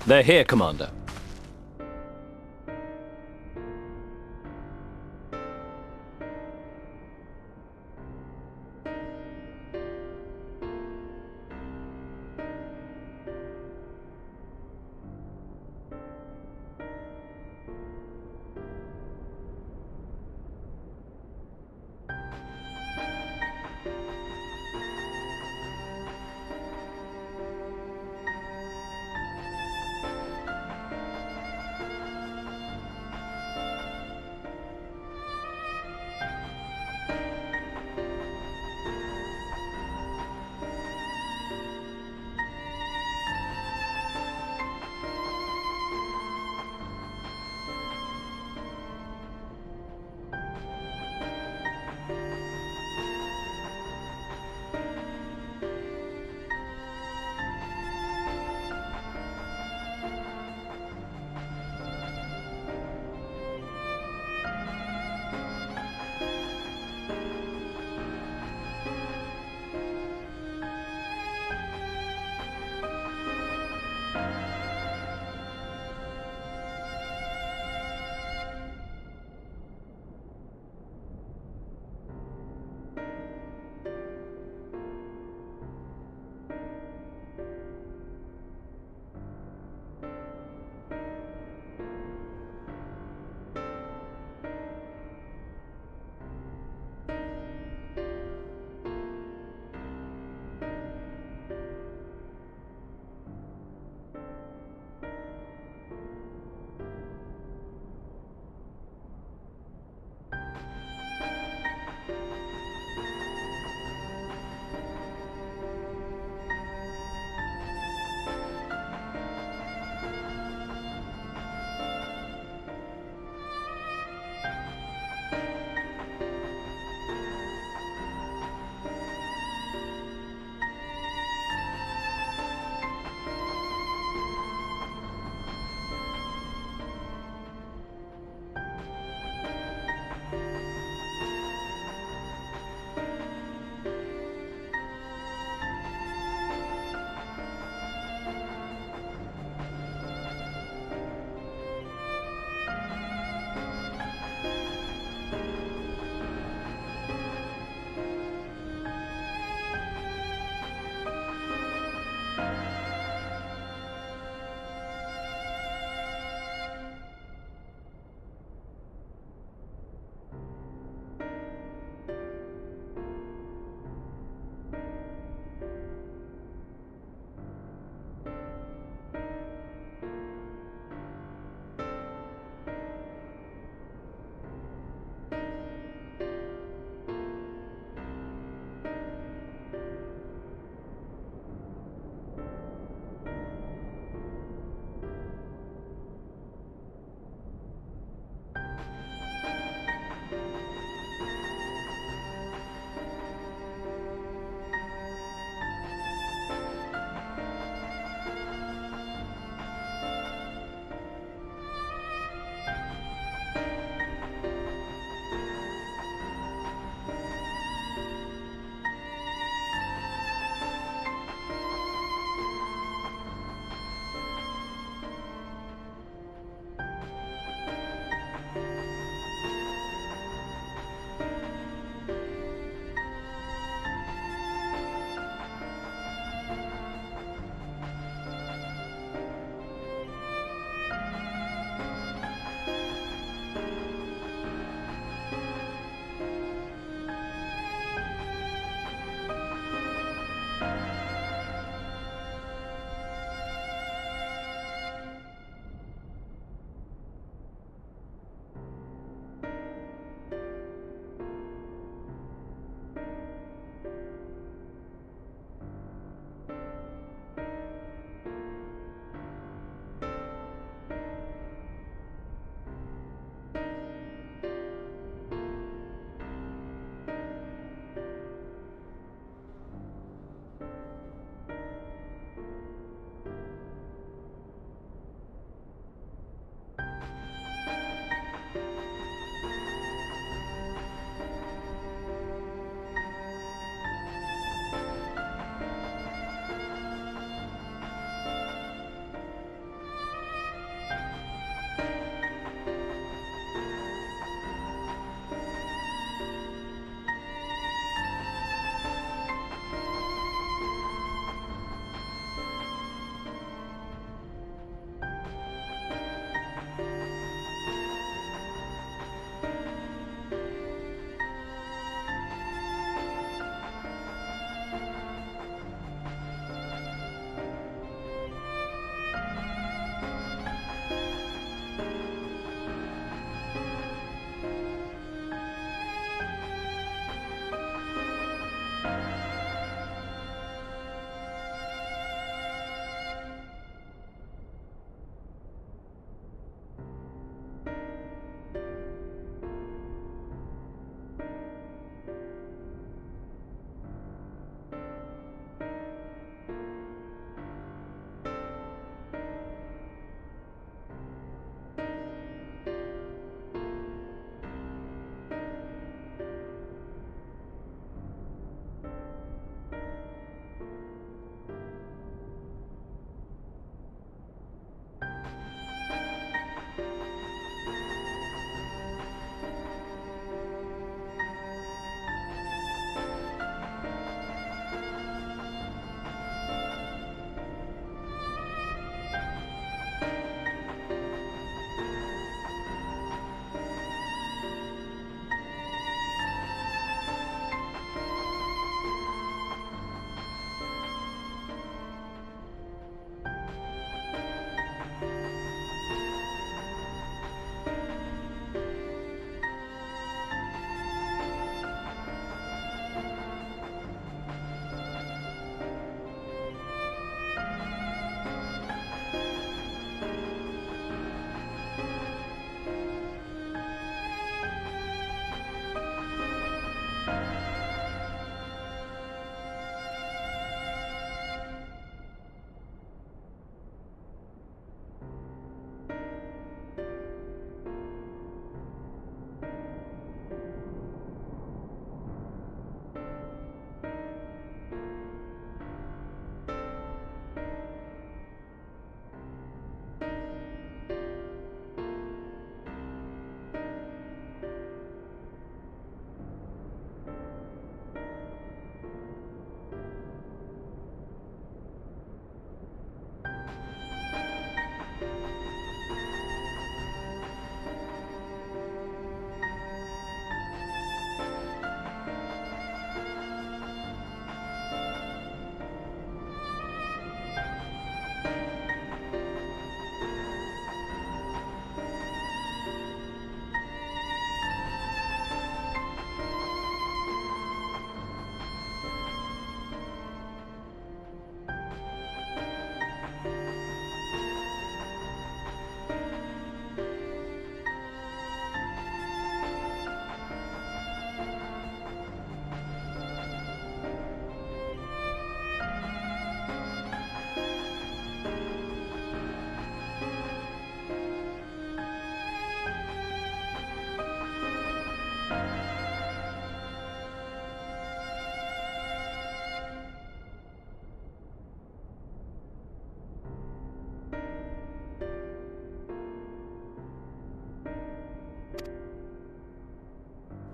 They're here, Commander.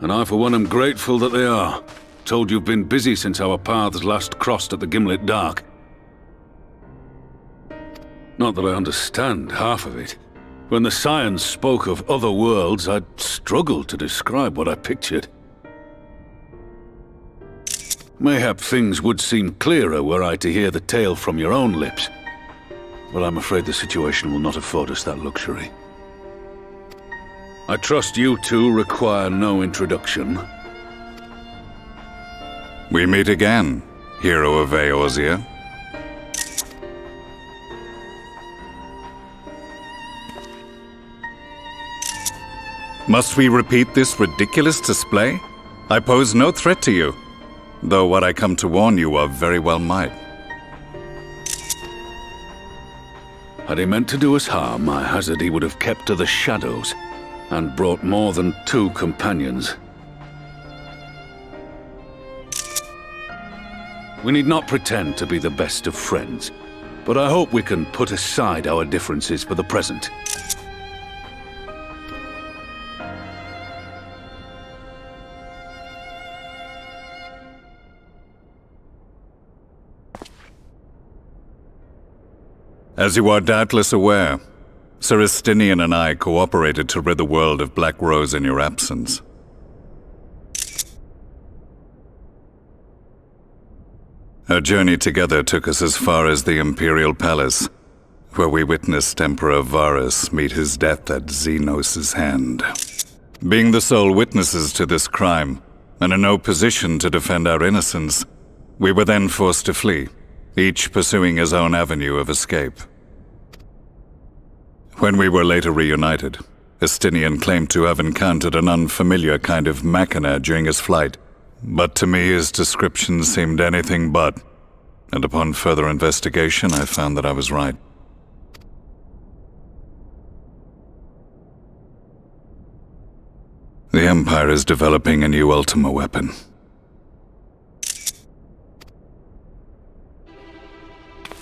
and I for one am grateful that they are. Told you've been busy since our paths last crossed at the Gimlet Dark. Not that I understand half of it. When the Scions spoke of other worlds, I'd struggled to describe what I pictured. Mayhap things would seem clearer were I to hear the tale from your own lips. But I'm afraid the situation will not afford us that luxury. I trust you two require no introduction. We meet again, hero of Eorzea. Must we repeat this ridiculous display? I pose no threat to you, though what I come to warn you of very well might. Had he meant to do us harm, I hazard he would have kept to the shadows, and brought more than 2 companions. We need not pretend to be the best of friends, but I hope we can put aside our differences for the present. As you are doubtless aware, Sir Estinian and I cooperated to rid the world of Black Rose in your absence. Our journey together took us as far as the Imperial Palace, where we witnessed Emperor Varus meet his death at Xenos' hand. Being the sole witnesses to this crime, and in no position to defend our innocence, we were then forced to flee, each pursuing his own avenue of escape. When we were later reunited, Estinian claimed to have encountered an unfamiliar kind of machina during his flight, but to me his description seemed anything but, and upon further investigation I found that I was right. The Empire is developing a new Ultima weapon.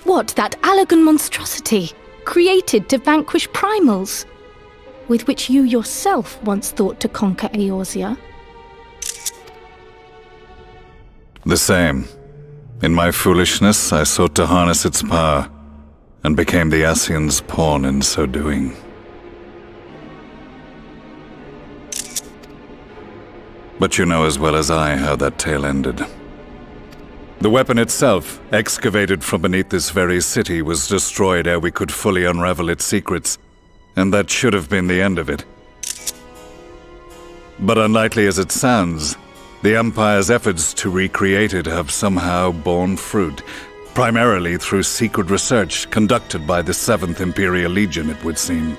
What, that Allagan monstrosity, created to vanquish primals, with which you yourself once thought to conquer Eorzea? The same. In my foolishness, I sought to harness its power, and became the Ascian's pawn in so doing. But you know as well as I how that tale ended. The weapon itself, excavated from beneath this very city, was destroyed ere we could fully unravel its secrets, and that should have been the end of it. But unlikely as it sounds, the Empire's efforts to recreate it have somehow borne fruit, primarily through secret research conducted by the 7th Imperial Legion, it would seem.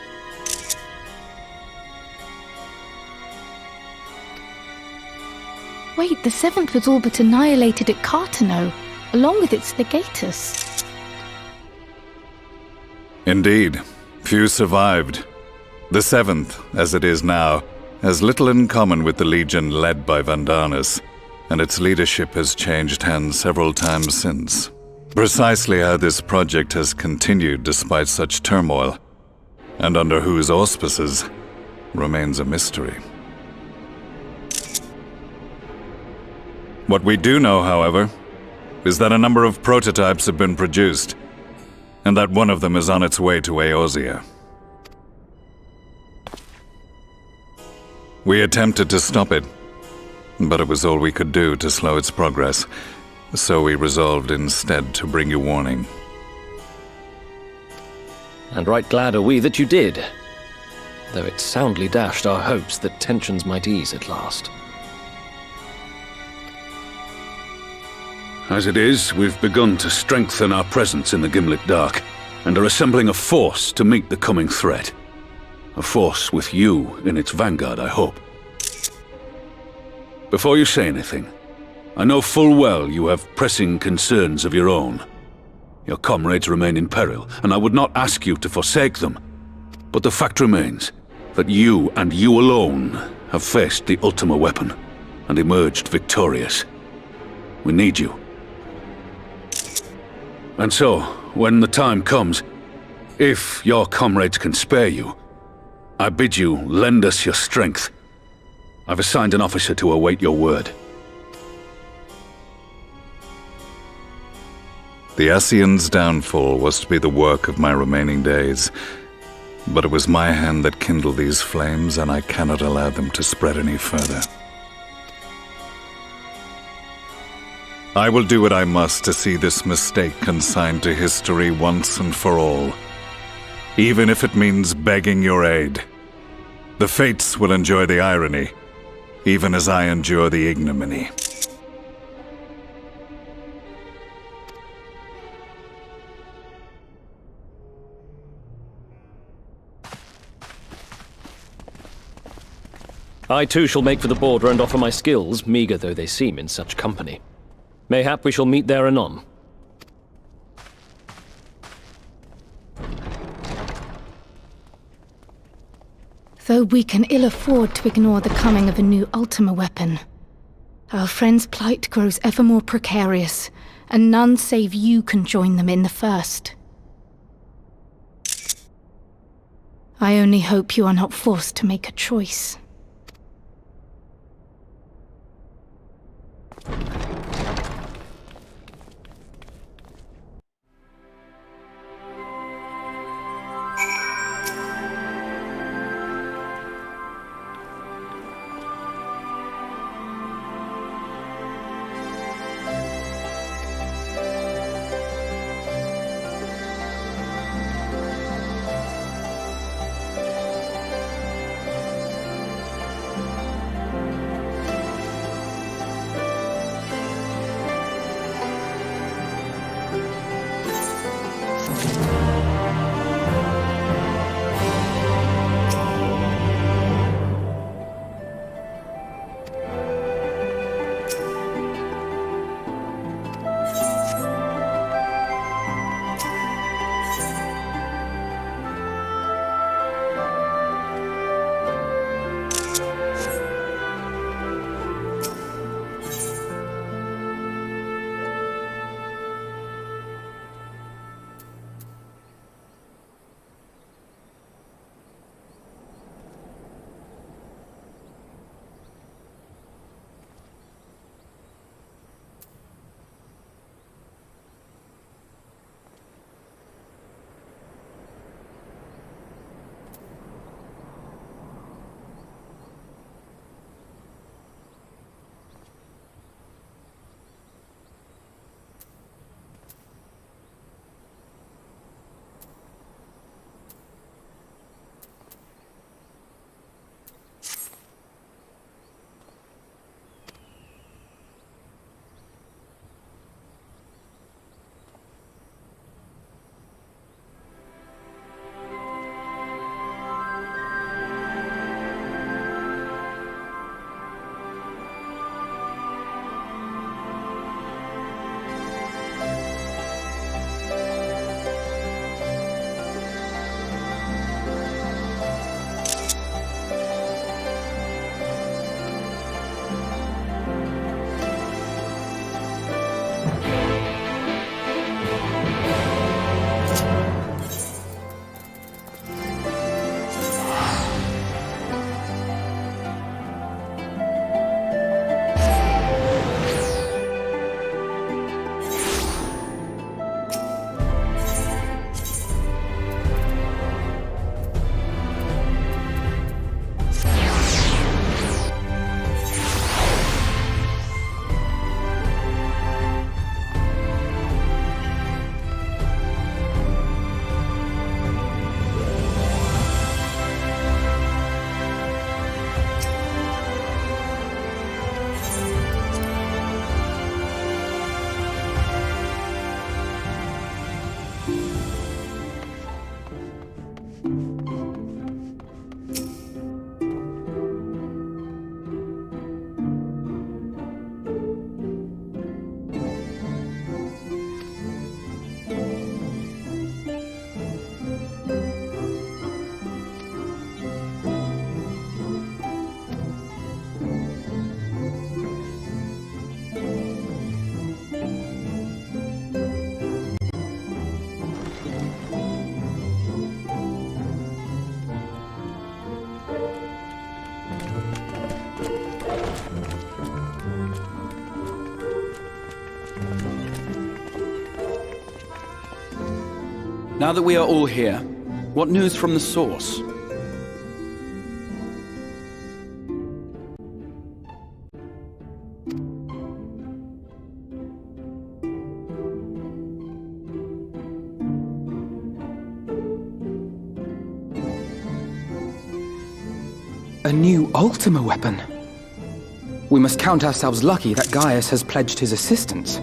Wait, the 7th was all but annihilated at Cartano, along with its legatus. Indeed, few survived. The 7th, as it is now, has little in common with the Legion led by Vandanus, and its leadership has changed hands several times since. Precisely how this project has continued despite such turmoil, and under whose auspices, remains a mystery. What we do know, however, is that a number of prototypes have been produced, and that one of them is on its way to Eorzea. We attempted to stop it, but it was all we could do to slow its progress, so we resolved instead to bring you warning. And right glad are we that you did, though it soundly dashed our hopes that tensions might ease at last. As it is, we've begun to strengthen our presence in the Gimlet Dark, and are assembling a force to meet the coming threat. A force with you in its vanguard, I hope. Before you say anything, I know full well you have pressing concerns of your own. Your comrades remain in peril, and I would not ask you to forsake them. But the fact remains that you, and you alone, have faced the Ultima weapon, and emerged victorious. We need you. And so, when the time comes, if your comrades can spare you, I bid you lend us your strength, I've assigned an officer to await your word. The Ascian's downfall was to be the work of my remaining days. But it was my hand that kindled these flames, and I cannot allow them to spread any further. I will do what I must to see this mistake consigned to history once and for all, even if it means begging your aid. The fates will enjoy the irony, even as I endure the ignominy. I too shall make for the border and offer my skills, meagre though they seem in such company. Mayhap we shall meet there anon. Though we can ill afford to ignore the coming of a new Ultima weapon, our friend's plight grows ever more precarious, and none save you can join them in the first. I only hope you are not forced to make a choice. Now that we are all here, what news from the source? A new Ultima weapon. We must count ourselves lucky that Gaius has pledged his assistance.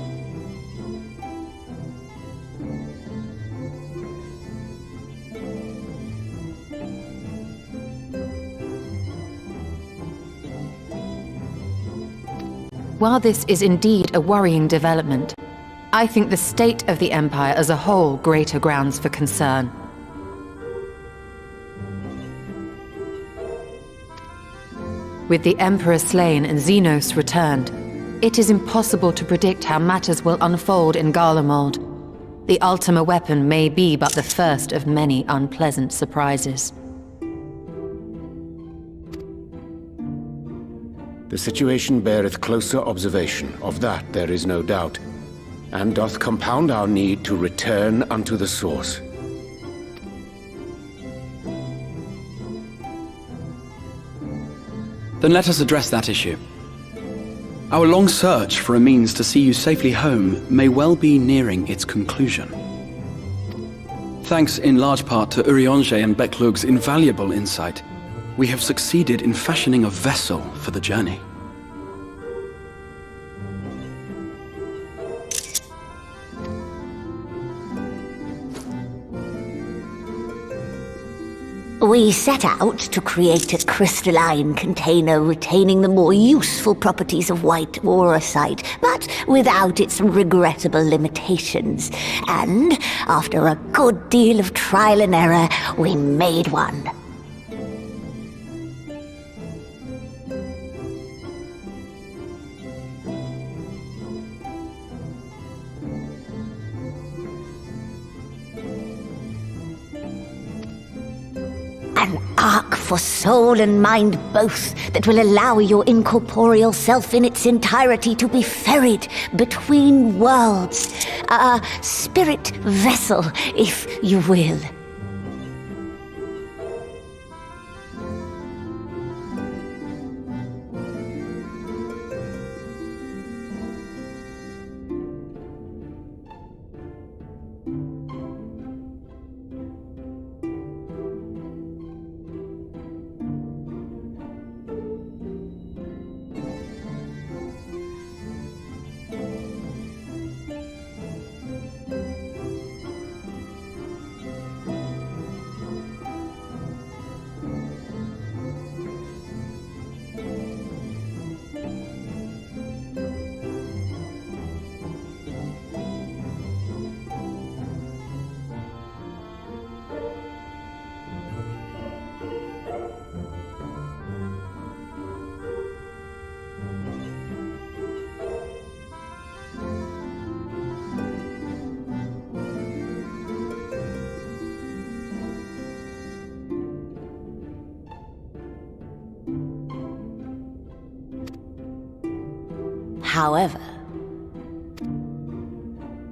While this is indeed a worrying development, I think the state of the Empire as a whole greater grounds for concern. With the Emperor slain and Xenos returned, it is impossible to predict how matters will unfold in Garlemald. The Ultima weapon may be but the first of many unpleasant surprises. The situation beareth closer observation, of that there is no doubt, and doth compound our need to return unto the source. Then let us address that issue. Our long search for a means to see you safely home may well be nearing its conclusion. Thanks in large part to Urianger and Becklug's invaluable insight, we have succeeded in fashioning a vessel for the journey. We set out to create a crystalline container retaining the more useful properties of white aurosite, but without its regrettable limitations. And, after a good deal of trial and error, we made one. An ark for soul and mind both, that will allow your incorporeal self in its entirety to be ferried between worlds. A spirit vessel, if you will.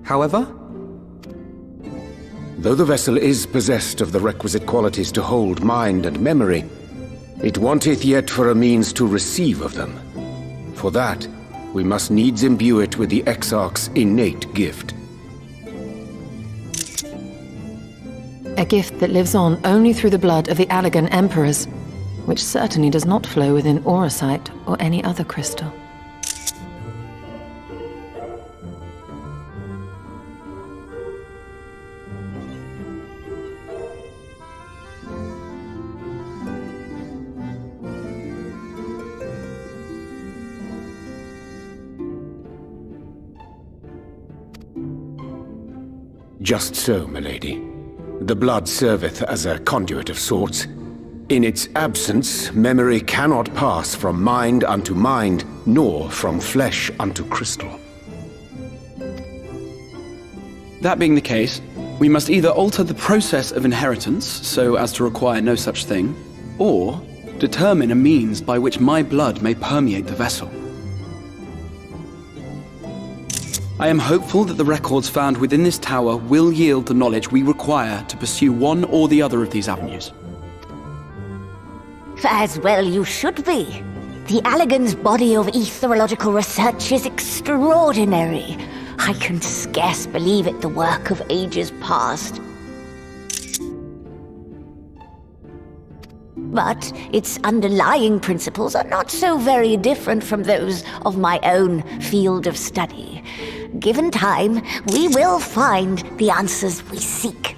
However? Though the vessel is possessed of the requisite qualities to hold mind and memory, it wanteth yet for a means to receive of them. For that, we must needs imbue it with the Exarch's innate gift. A gift that lives on only through the blood of the Allagan Emperors, which certainly does not flow within aurosite or any other crystal. Just so, milady. The blood serveth as a conduit of sorts. In its absence, memory cannot pass from mind unto mind, nor from flesh unto crystal. That being the case, we must either alter the process of inheritance so as to require no such thing, or determine a means by which my blood may permeate the vessel. I am hopeful that the records found within this tower will yield the knowledge we require to pursue one or the other of these avenues. As well you should be. The Allegan's body of etherological research is extraordinary. I can scarce believe it the work of ages past. But its underlying principles are not so very different from those of my own field of study. Given time, we will find the answers we seek.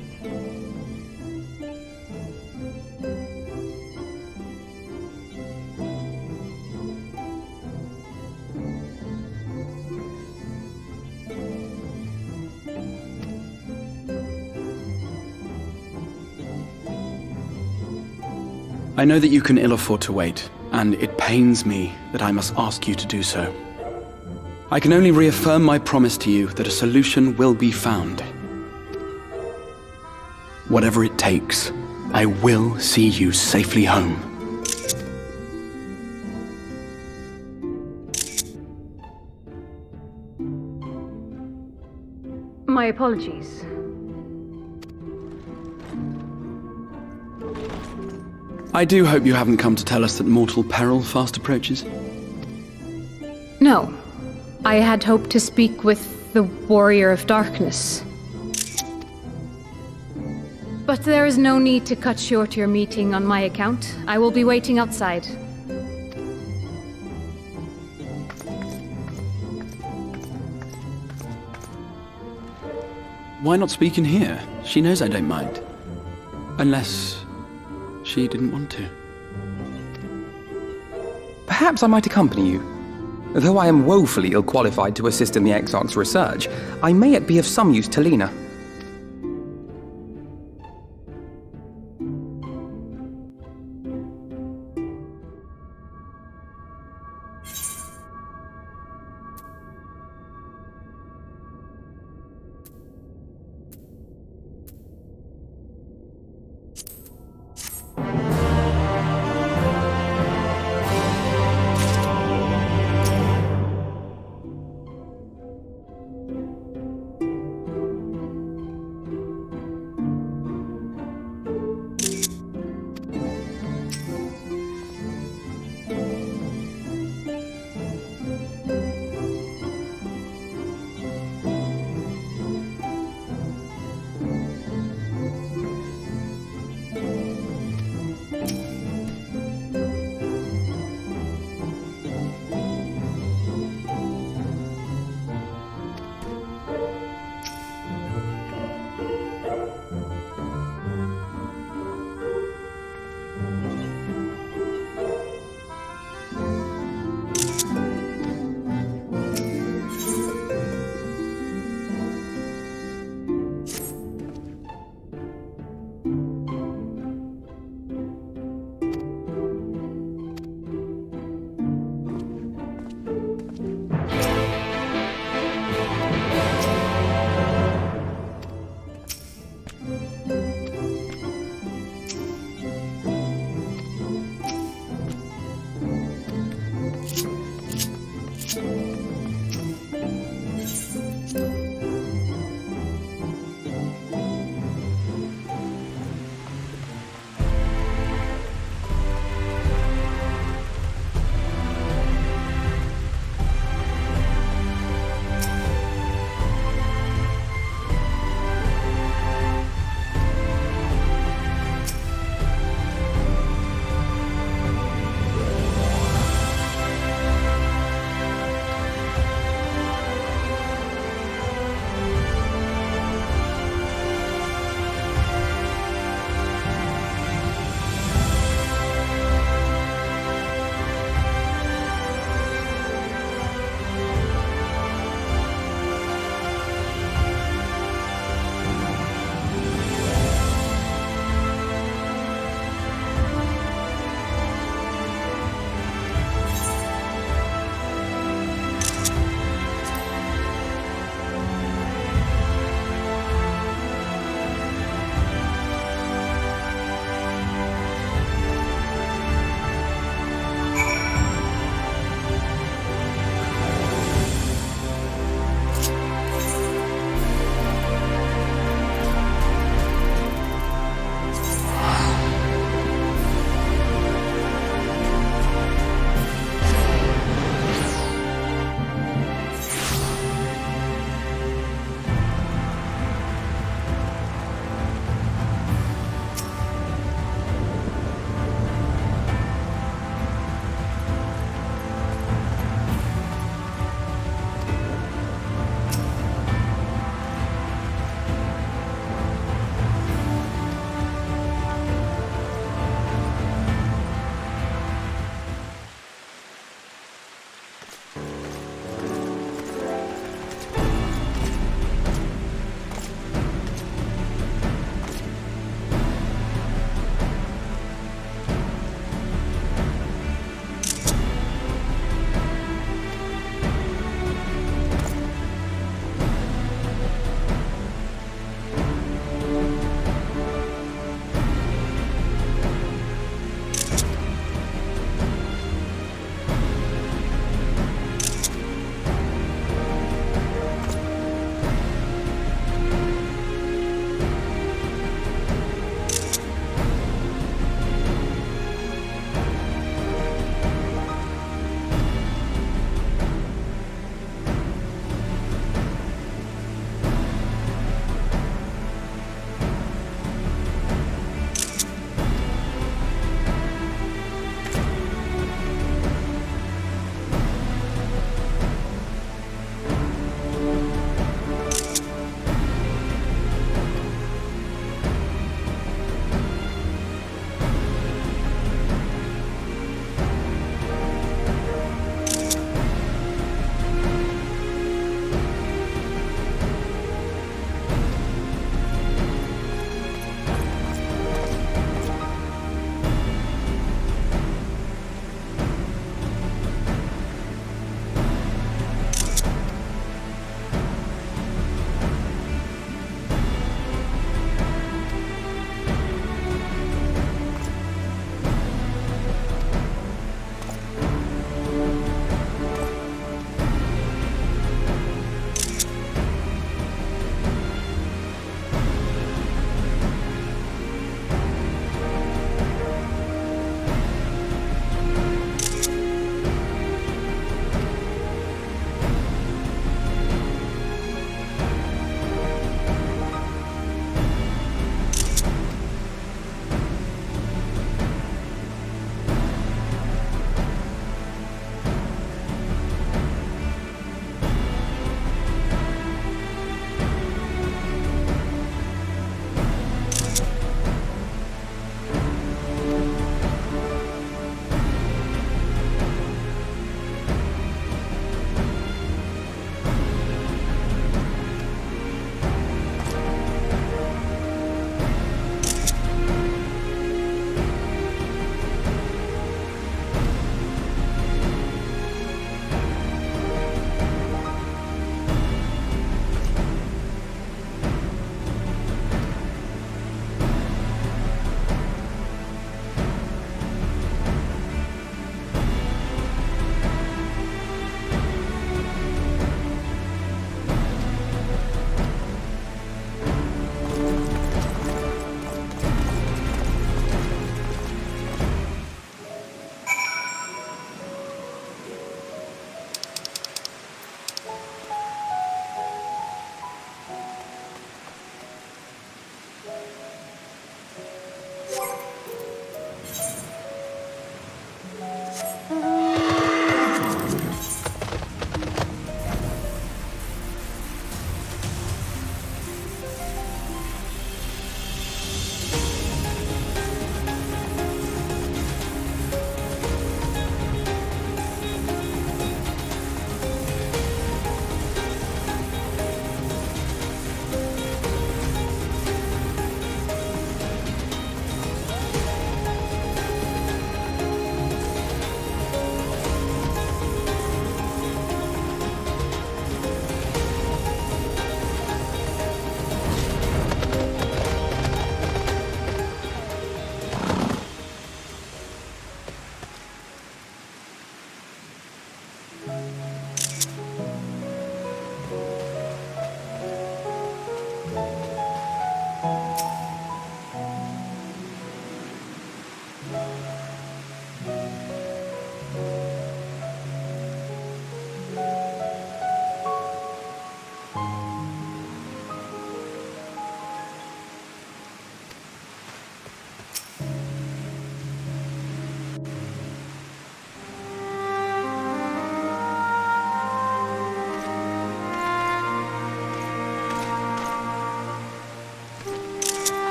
I know that you can ill afford to wait, and it pains me that I must ask you to do so. I can only reaffirm my promise to you that a solution will be found. Whatever it takes, I will see you safely home. My apologies. I do hope you haven't come to tell us that mortal peril fast approaches. No. I had hoped to speak with the Warrior of Darkness. But there is no need to cut short your meeting on my account. I will be waiting outside. Why not speak in here? She knows I don't mind. Unless she didn't want to. Perhaps I might accompany you. Though I am woefully ill-qualified to assist in the Exarch's research, I may yet be of some use to Lena.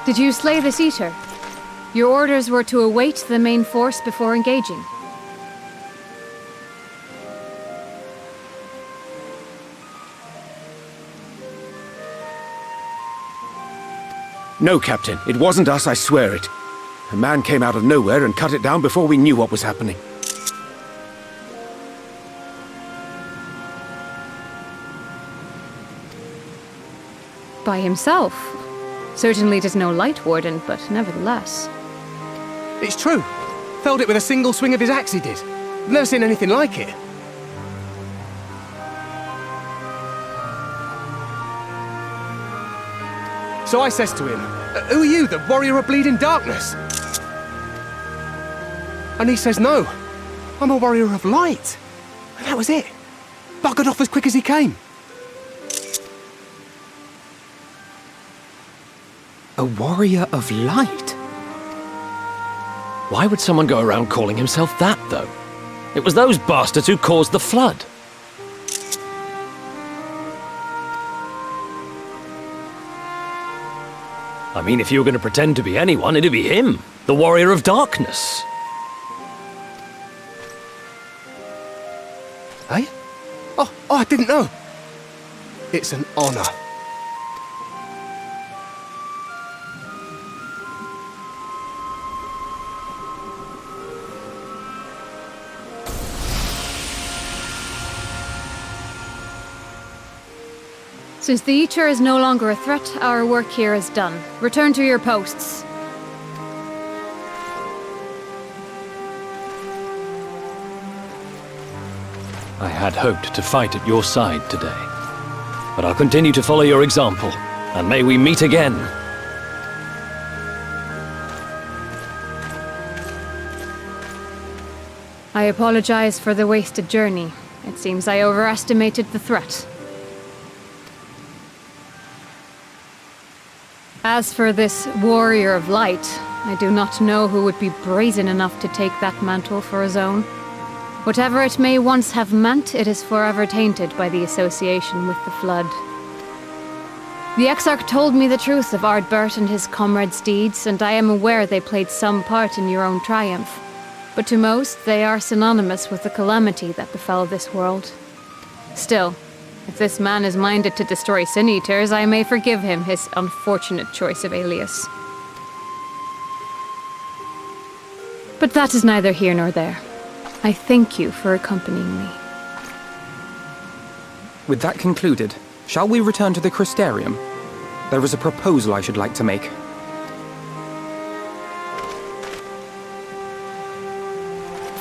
Did you slay this Eater? Your orders were to await the main force before engaging. No, Captain. It wasn't us, I swear it. A man came out of nowhere and cut it down before we knew what was happening. By himself. Certainly it is no light warden, but nevertheless. It's true. Felled it with a single swing of his axe, he did. I've never seen anything like it. So I says to him, "Who are you, the warrior of bleeding darkness?" And he says, "No, I'm a warrior of light." And that was it. Buggered off as quick as he came. A warrior of light? Why would someone go around calling himself that, though? It was those bastards who caused the flood. I mean, if you were going to pretend to be anyone, it'd be him, the warrior of darkness. Eh? Oh, I didn't know. It's an honor. Since the Eater is no longer a threat, our work here is done. Return to your posts. I had hoped to fight at your side today. But I'll continue to follow your example, and may we meet again. I apologize for the wasted journey. It seems I overestimated the threat. As for this warrior of light, I do not know who would be brazen enough to take that mantle for his own. Whatever it may once have meant, it is forever tainted by the association with the Flood. The Exarch told me the truth of Ardbert and his comrades' deeds, and I am aware they played some part in your own triumph. But to most, they are synonymous with the calamity that befell this world. Still, if this man is minded to destroy Sin Eaters, I may forgive him his unfortunate choice of alias. But that is neither here nor there. I thank you for accompanying me. With that concluded, shall we return to the Crystarium? There is a proposal I should like to make.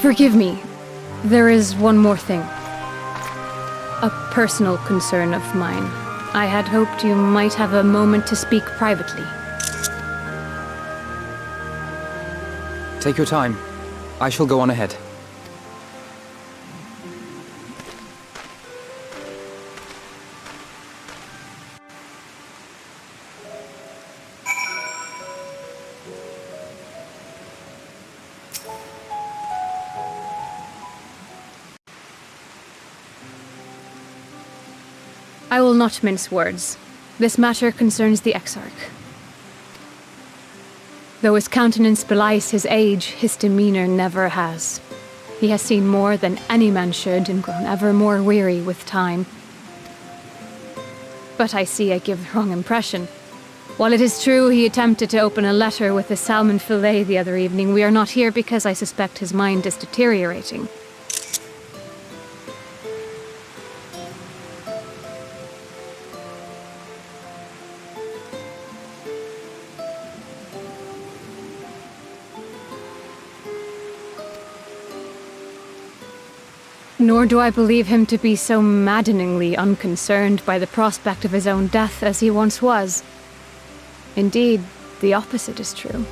Forgive me. There is one more thing. A personal concern of mine. I had hoped you might have a moment to speak privately. Take your time. I shall go on ahead. I will not mince words. This matter concerns the Exarch. Though his countenance belies his age, his demeanor never has. He has seen more than any man should and grown ever more weary with time. But I see I give the wrong impression. While it is true he attempted to open a letter with a salmon fillet the other evening, we are not here because I suspect his mind is deteriorating. Nor do I believe him to be so maddeningly unconcerned by the prospect of his own death as he once was. Indeed, the opposite is true.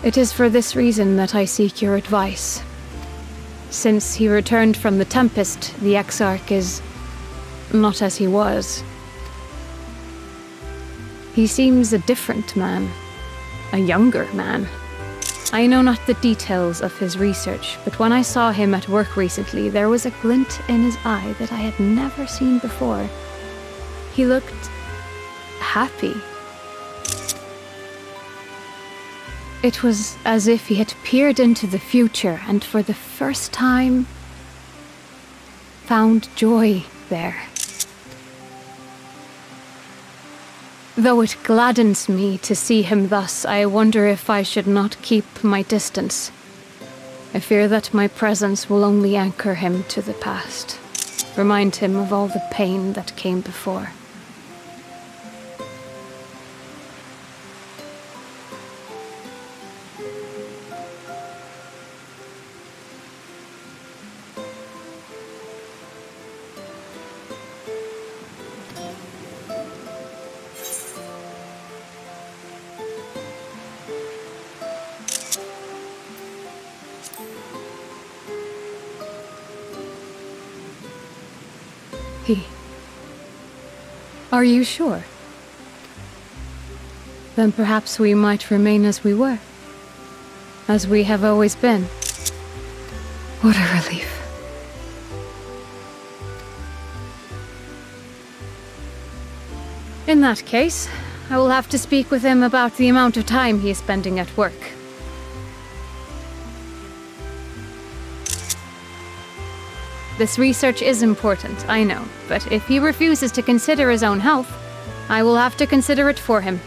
It is for this reason that I seek your advice. Since he returned from the Tempest, the Exarch is not as he was. He seems a different man, a younger man. I know not the details of his research, but when I saw him at work recently, there was a glint in his eye that I had never seen before. He looked happy. It was as if he had peered into the future and for the first time found joy there. Though it gladdens me to see him thus, I wonder if I should not keep my distance. I fear that my presence will only anchor him to the past, remind him of all the pain that came before. Are you sure? Then perhaps we might remain as we were. As we have always been. What a relief. In that case, I will have to speak with him about the amount of time he is spending at work. This research is important, I know, but if he refuses to consider his own health, I will have to consider it for him.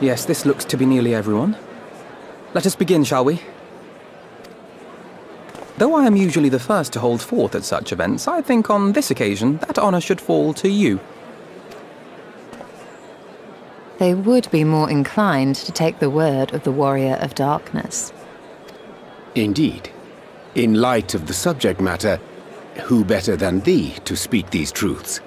Yes, this looks to be nearly everyone. Let us begin, shall we? Though I am usually the first to hold forth at such events, I think on this occasion that honor should fall to you. They would be more inclined to take the word of the Warrior of Darkness. Indeed. In light of the subject matter, who better than thee to speak these truths?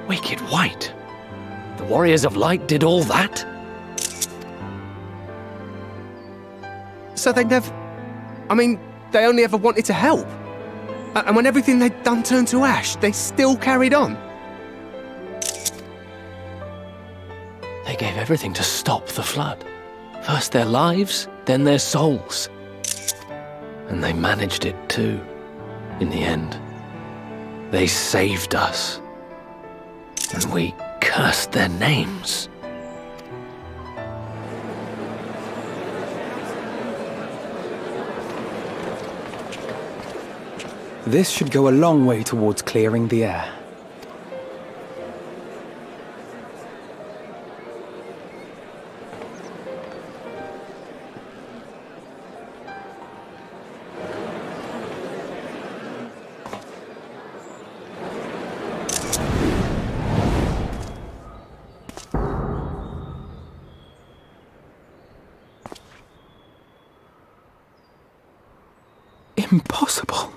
Wicked White? The Warriors of Light did all that? So they never... I mean, they only ever wanted to help. And when everything they'd done turned to ash, they still carried on. They gave everything to stop the flood. First their lives, then their souls. And they managed it too, in the end. They saved us. And we cursed their names. This should go a long way towards clearing the air. Impossible.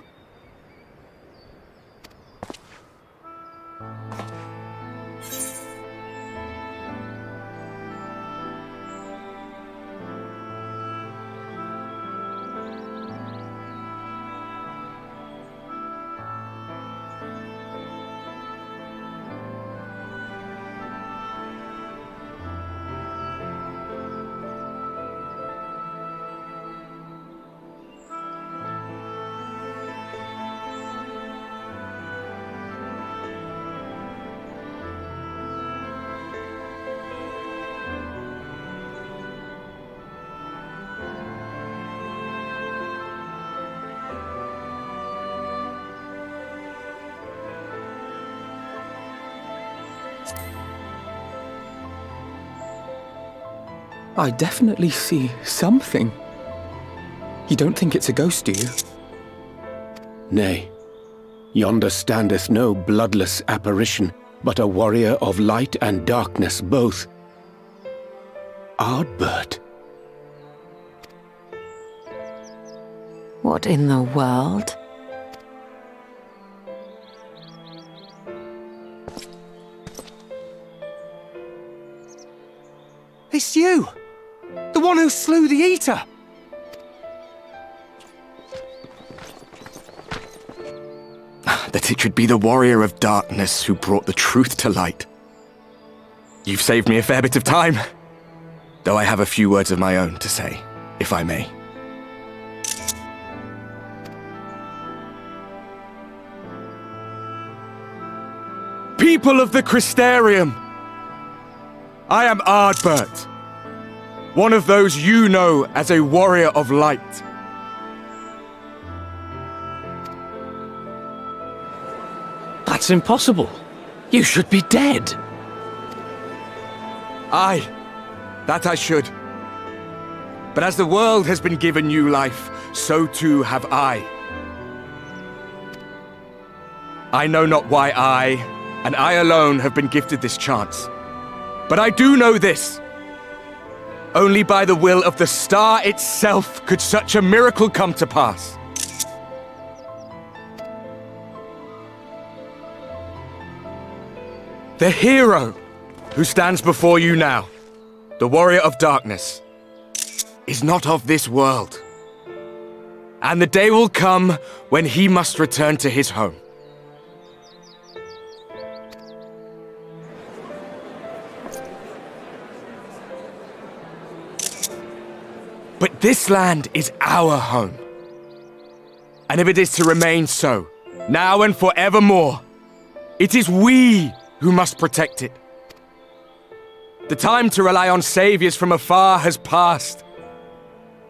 I definitely see something. You don't think it's a ghost, do you? Nay. Yonder standeth no bloodless apparition, but a warrior of light and darkness both. Ardbert. What in the world? It's you! The one who slew the Eater! That it should be the Warrior of Darkness who brought the truth to light. You've saved me a fair bit of time, though I have a few words of my own to say, if I may. People of the Crystarium! I am Ardbert, one of those you know as a Warrior of Light. That's impossible. You should be dead. Aye, that I should. But as the world has been given new life, so too have I. I know not why I, and I alone have been gifted this chance. But I do know this. Only by the will of the star itself could such a miracle come to pass. The hero who stands before you now, the warrior of darkness, is not of this world. And the day will come when he must return to his home. But this land is our home. And if it is to remain so, now and forevermore, it is we who must protect it. The time to rely on saviors from afar has passed.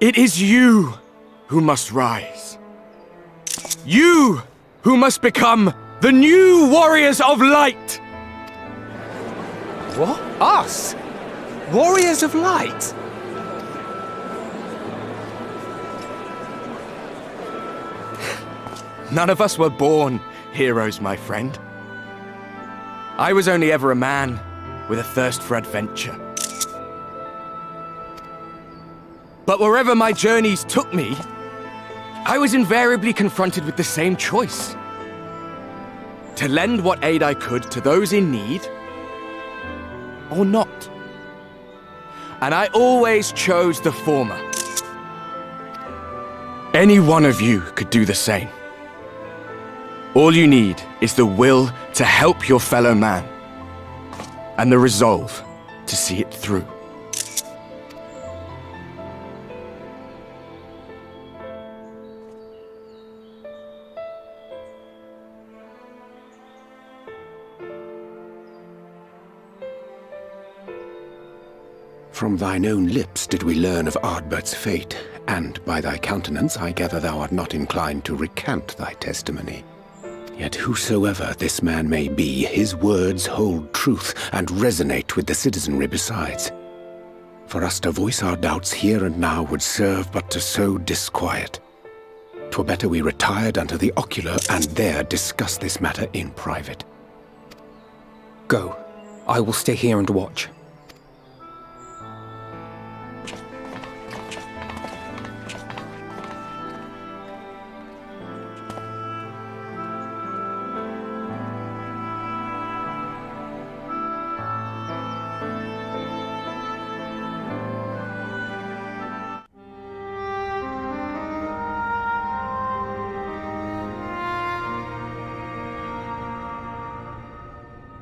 It is you who must rise. You who must become the new warriors of light. What? Us? Warriors of light? None of us were born heroes, my friend. I was only ever a man with a thirst for adventure. But wherever my journeys took me, I was invariably confronted with the same choice. To lend what aid I could to those in need, or not. And I always chose the former. Any one of you could do the same. All you need is the will to help your fellow man, and the resolve to see it through. From thine own lips did we learn of Ardbert's fate, and by thy countenance I gather thou art not inclined to recant thy testimony. Yet whosoever this man may be, his words hold truth and resonate with the citizenry besides. For us to voice our doubts here and now would serve but to sow disquiet. 'Twere better we retired unto the ocular and there discuss this matter in private. Go. I will stay here and watch.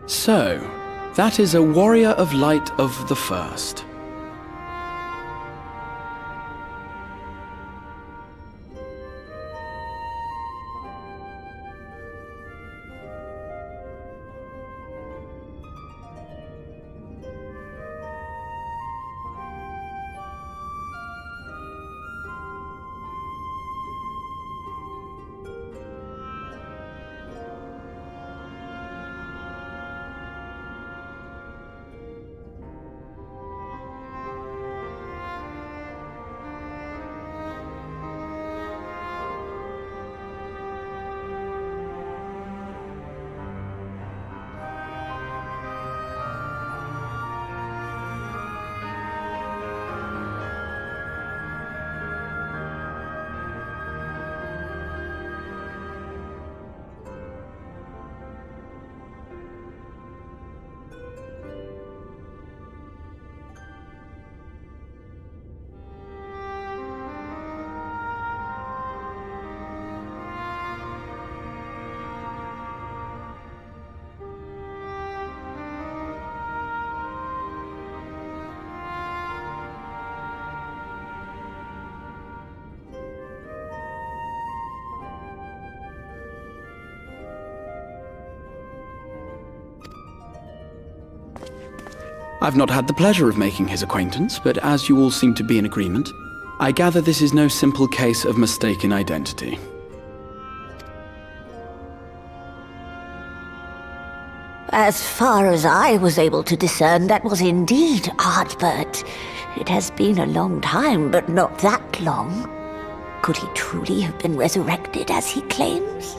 So, that is a warrior of light of the first. I've not had the pleasure of making his acquaintance, but as you all seem to be in agreement, I gather this is no simple case of mistaken identity. As far as I was able to discern, that was indeed Ardbert. It has been a long time, but not that long. Could he truly have been resurrected as he claims?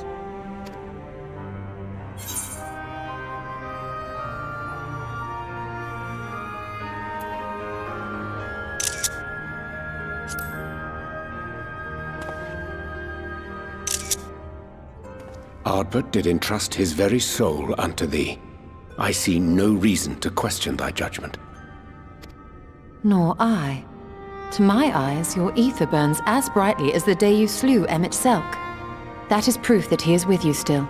Ardbert did entrust his very soul unto thee. I see no reason to question thy judgment. Nor I. To my eyes, your ether burns as brightly as the day you slew Emmett Selk. That is proof that he is with you still.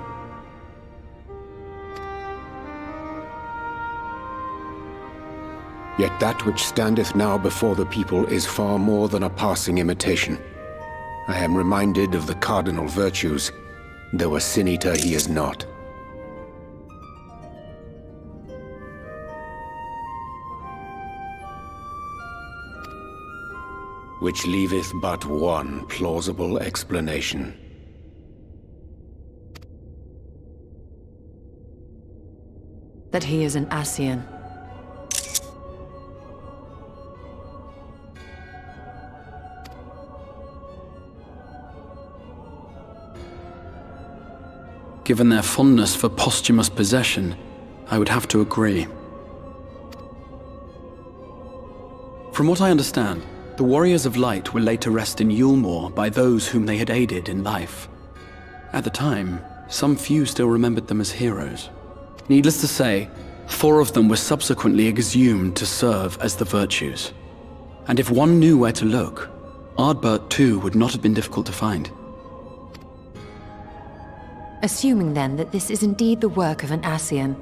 Yet that which standeth now before the people is far more than a passing imitation. I am reminded of the cardinal virtues, though a sin-eater he is not. Which leaveth but one plausible explanation. That he is an Ascian. Given their fondness for posthumous possession, I would have to agree. From what I understand, the Warriors of Light were laid to rest in Yulmore by those whom they had aided in life. At the time, some few still remembered them as heroes. Needless to say, 4 of them were subsequently exhumed to serve as the virtues. And if one knew where to look, Ardbert too would not have been difficult to find. Assuming then that this is indeed the work of an Ascian,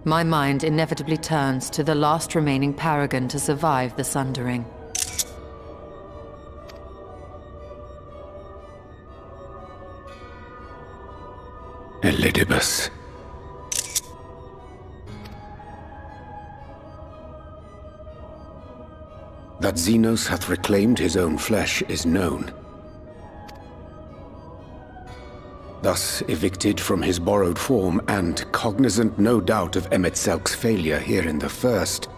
my mind inevitably turns to the last remaining paragon to survive the Sundering. Elidibus. That Xenos hath reclaimed his own flesh is known. Thus evicted from his borrowed form, and cognizant no doubt of Emmett Selk's failure here in the First,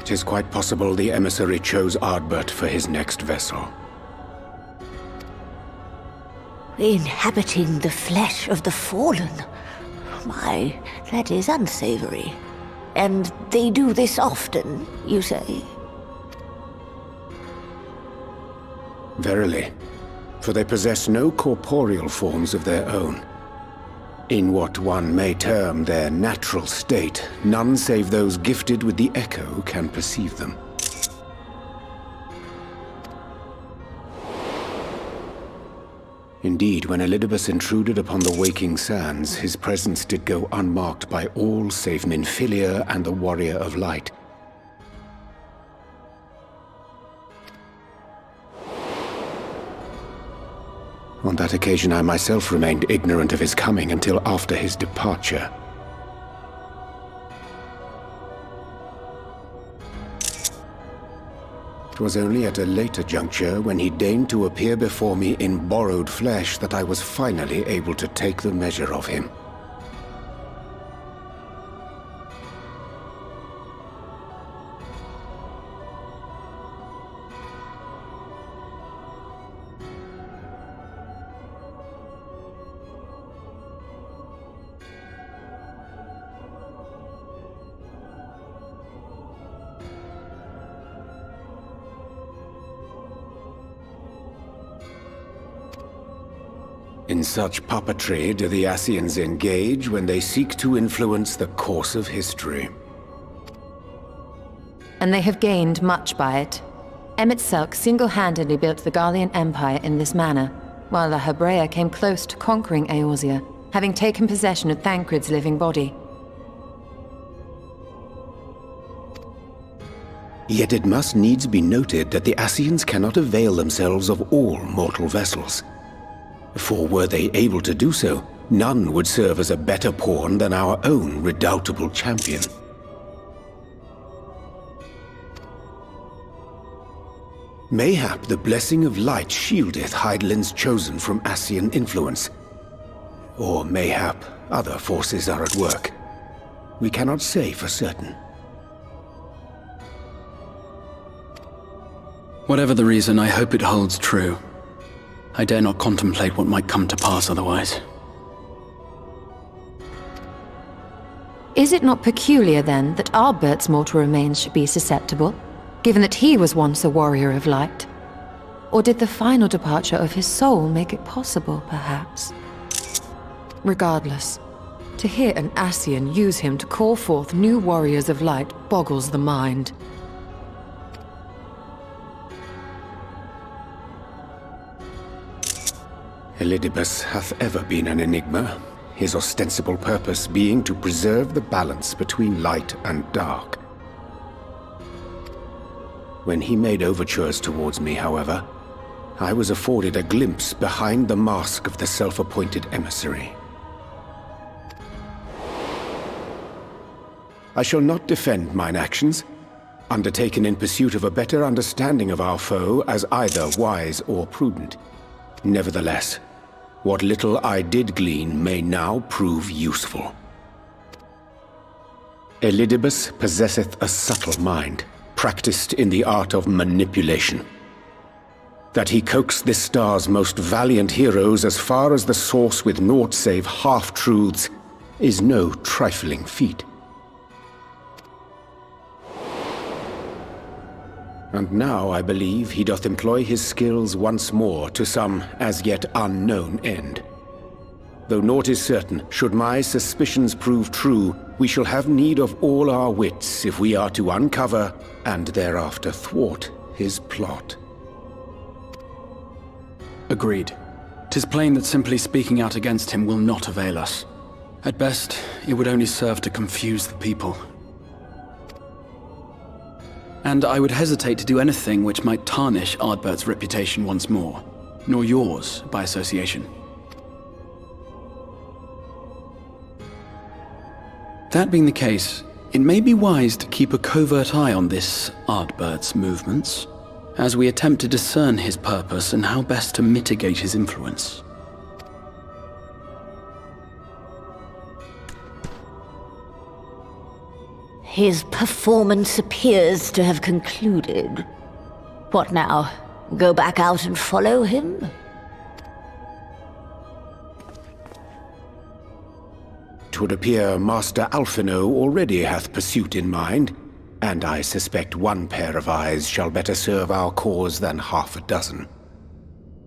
it is quite possible the emissary chose Ardbert for his next vessel. Inhabiting the flesh of the fallen? My, that is unsavory. And they do this often, you say? Verily, for they possess no corporeal forms of their own. In what one may term their natural state, none save those gifted with the echo can perceive them. Indeed, when Elidibus intruded upon the waking sands, his presence did go unmarked by all save Minfilia and the Warrior of Light. On that occasion, I myself remained ignorant of his coming until after his departure. It was only at a later juncture, when he deigned to appear before me in borrowed flesh, that I was finally able to take the measure of him. In such puppetry do the Ascians engage when they seek to influence the course of history. And they have gained much by it. Emmett Selk single-handedly built the Garlean Empire in this manner, while the Hebrea came close to conquering Eorzea, having taken possession of Thancred's living body. Yet it must needs be noted that the Ascians cannot avail themselves of all mortal vessels. For were they able to do so, none would serve as a better pawn than our own redoubtable champion. Mayhap the blessing of light shieldeth Hydaelyn's chosen from Ascian influence. Or mayhap other forces are at work. We cannot say for certain. Whatever the reason, I hope it holds true. I dare not contemplate what might come to pass otherwise. Is it not peculiar, then, that Ardbert's mortal remains should be susceptible, given that he was once a warrior of light? Or did the final departure of his soul make it possible, perhaps? Regardless, to hear an Ascian use him to call forth new warriors of light boggles the mind. Elidibus hath ever been an enigma, his ostensible purpose being to preserve the balance between light and dark. When he made overtures towards me, however, I was afforded a glimpse behind the mask of the self-appointed emissary. I shall not defend mine actions, undertaken in pursuit of a better understanding of our foe as either wise or prudent. Nevertheless, what little I did glean may now prove useful. Elidibus possesseth a subtle mind, practiced in the art of manipulation. That he coaxed this star's most valiant heroes as far as the source with naught save half-truths is no trifling feat. And now I believe he doth employ his skills once more to some as yet unknown end. Though naught is certain, should my suspicions prove true, we shall have need of all our wits if we are to uncover and thereafter thwart his plot. Agreed. 'Tis plain that simply speaking out against him will not avail us. At best, it would only serve to confuse the people. And I would hesitate to do anything which might tarnish Ardbert's reputation once more, nor yours by association. That being the case, it may be wise to keep a covert eye on this Ardbert's movements, as we attempt to discern his purpose and how best to mitigate his influence. His performance appears to have concluded. What now? Go back out and follow him? 'Twould appear Master Alphino already hath pursuit in mind, and I suspect one pair of eyes shall better serve our cause than half a dozen.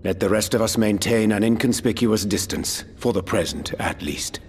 Let the rest of us maintain an inconspicuous distance, for the present at least.